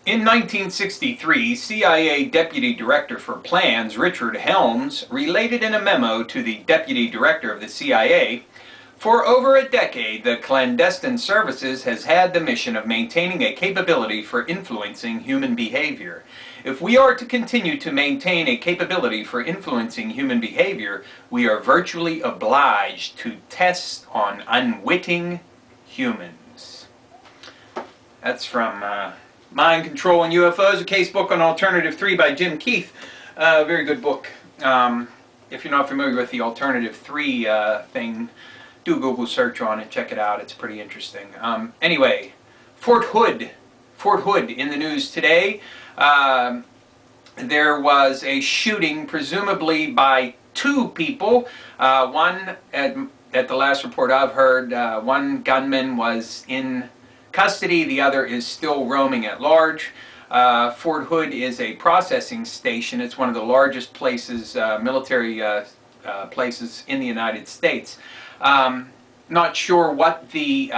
In 1963, CIA Deputy Director for Plans Richard Helms related in a memo to the Deputy Director of the CIA, "For over a decade, the clandestine services has had the mission of maintaining a capability for influencing human behavior. If we are to continue to maintain a capability for influencing human behavior, we are virtually obliged to test on unwitting humans." That's from Mind Control and UFOs, a casebook on Alternative 3 by Jim Keith. Very good book. If you're not familiar with the Alternative 3 thing, do a Google search on it, check it out, it's pretty interesting. Anyway, Fort Hood in the news today. There was a shooting, presumably by two people. One, at the last report I've heard, one gunman was in custody, the other is still roaming at large. Fort Hood is a processing station. It's one of the largest places, military places in the United States. Not sure what the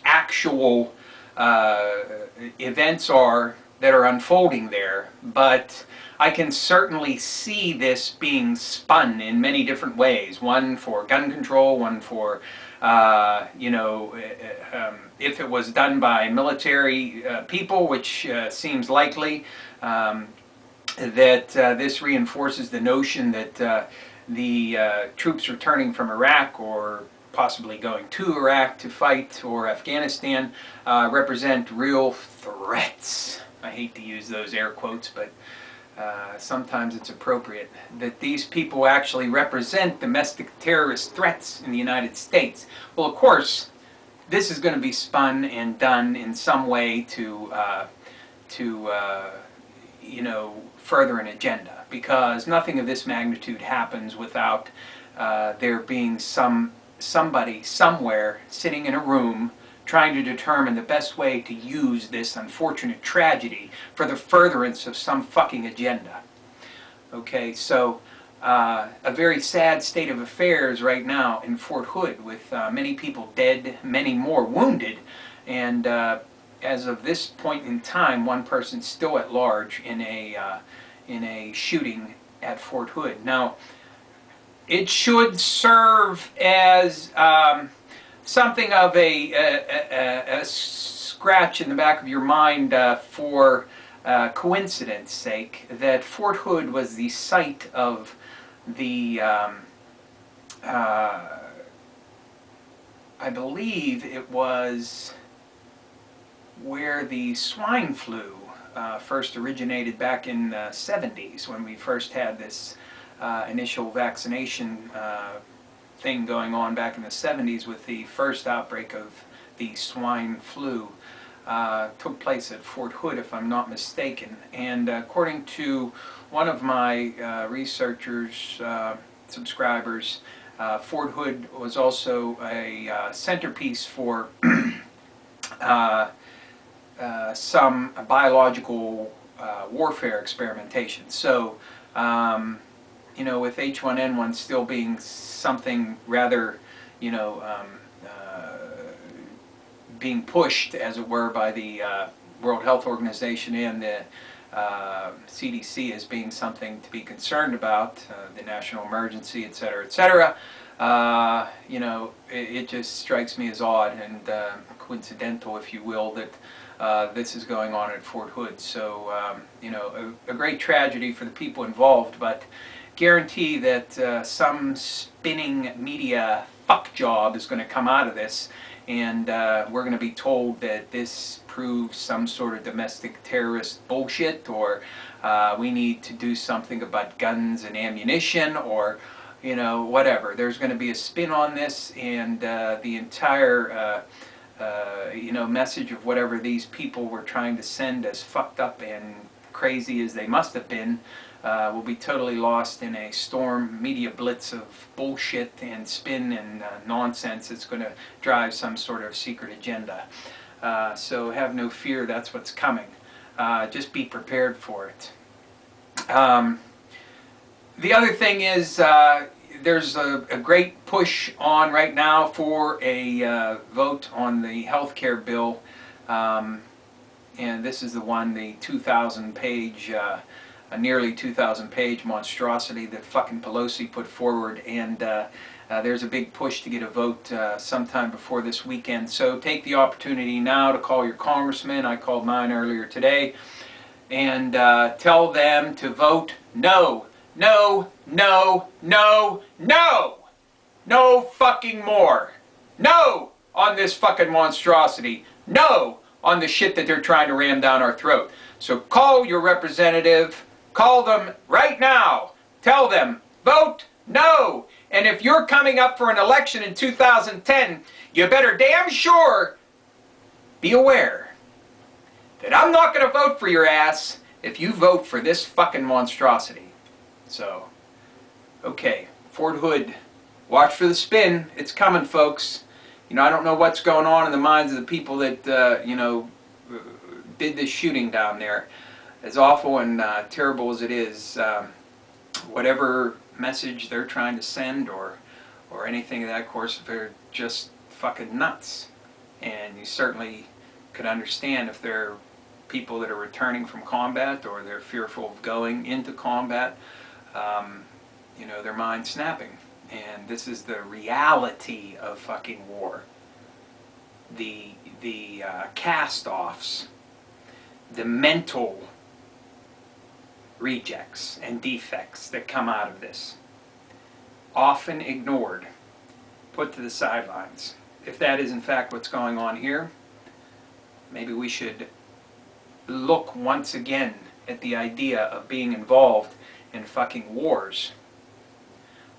actual events are that are unfolding there, but I can certainly see this being spun in many different ways. One for gun control, one for if it was done by military people, which seems likely, that this reinforces the notion that the troops returning from Iraq or possibly going to Iraq to fight, or Afghanistan, represent real threats. I hate to use those air quotes, but sometimes it's appropriate, that these people actually represent domestic terrorist threats in the United States. Well, of course, this is going to be spun and done in some way to further an agenda, because nothing of this magnitude happens without there being somebody somewhere sitting in a room trying to determine the best way to use this unfortunate tragedy for the furtherance of some fucking agenda. Okay, so a very sad state of affairs right now in Fort Hood, with many people dead, many more wounded, and as of this point in time, one person still at large in a shooting at Fort Hood. Now, it should serve as something of a scratch in the back of your mind for coincidence sake, that Fort Hood was the site of the, I believe it was where the swine flu first originated back in the 70s, when we first had this initial vaccination thing going on back in the 70s with the first outbreak of the swine flu. Took place at Fort Hood, if I'm not mistaken. And according to one of my researchers, subscribers, Fort Hood was also a centerpiece for some biological warfare experimentation. So, with H1N1 still being something rather, being pushed, as it were, by the World Health Organization and the CDC as being something to be concerned about, the national emergency, etc., etc., it just strikes me as odd and coincidental, if you will, that this is going on at Fort Hood. So, a great tragedy for the people involved, but guarantee that some spinning media fuck job is going to come out of this, and we're going to be told that this proves some sort of domestic terrorist bullshit, or we need to do something about guns and ammunition, or whatever. There's going to be a spin on this, and the entire message of whatever these people were trying to send, as fucked up and crazy as they must have been, will be totally lost in a storm media blitz of bullshit and spin and nonsense. It's going to drive some sort of secret agenda. So have no fear, that's what's coming. Just be prepared for it. The other thing is, there's a great push on right now for a vote on the health care bill. and this is the one, the 2,000 page, a nearly 2,000 page monstrosity that fucking Pelosi put forward, and there's a big push to get a vote sometime before this weekend. So take the opportunity now to call your congressman. I called mine earlier today, and tell them to vote no, no, no, no, no, no fucking more. No on this fucking monstrosity. No on the shit that they're trying to ram down our throat. So call your representative. Call them right now. Tell them, vote no. And if you're coming up for an election in 2010, you better damn sure be aware that I'm not going to vote for your ass if you vote for this fucking monstrosity. So, okay, Fort Hood, watch for the spin. It's coming, folks. You know, I don't know what's going on in the minds of the people that, you know, did this shooting down there. As awful and terrible as it is, whatever message they're trying to send or anything of that course, they're just fucking nuts. And you certainly could understand if they're people that are returning from combat or they're fearful of going into combat, you know, their mind snapping. And this is the reality of fucking war. The cast-offs, the mental rejects and defects that come out of this, often ignored, put to the sidelines. If that is in fact what's going on here, maybe we should look once again at the idea of being involved in fucking wars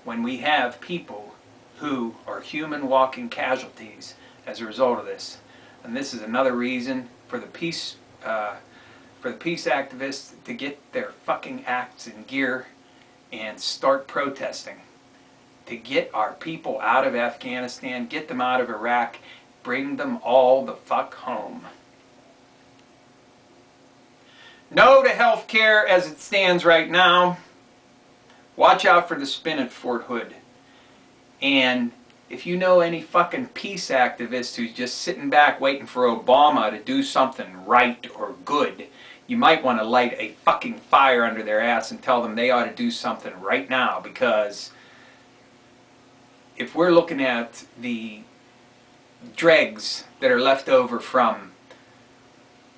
when we have people who are human walking casualties as a result of this. And this is another reason for the peace activists to get their fucking acts in gear and start protesting. To get our people out of Afghanistan, get them out of Iraq, bring them all the fuck home. No to health care as it stands right now. Watch out for the spin at Fort Hood. And if you know any fucking peace activist who's just sitting back waiting for Obama to do something right or good, you might want to light a fucking fire under their ass and tell them they ought to do something right now, because if we're looking at the dregs that are left over from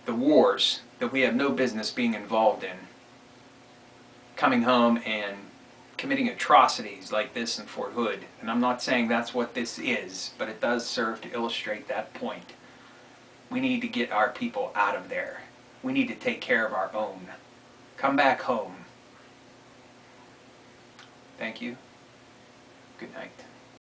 the wars that we have no business being involved in, coming home and committing atrocities like this in Fort Hood, and I'm not saying that's what this is, but it does serve to illustrate that point. We need to get our people out of there. We need to take care of our own. Come back home. Thank you. Good night.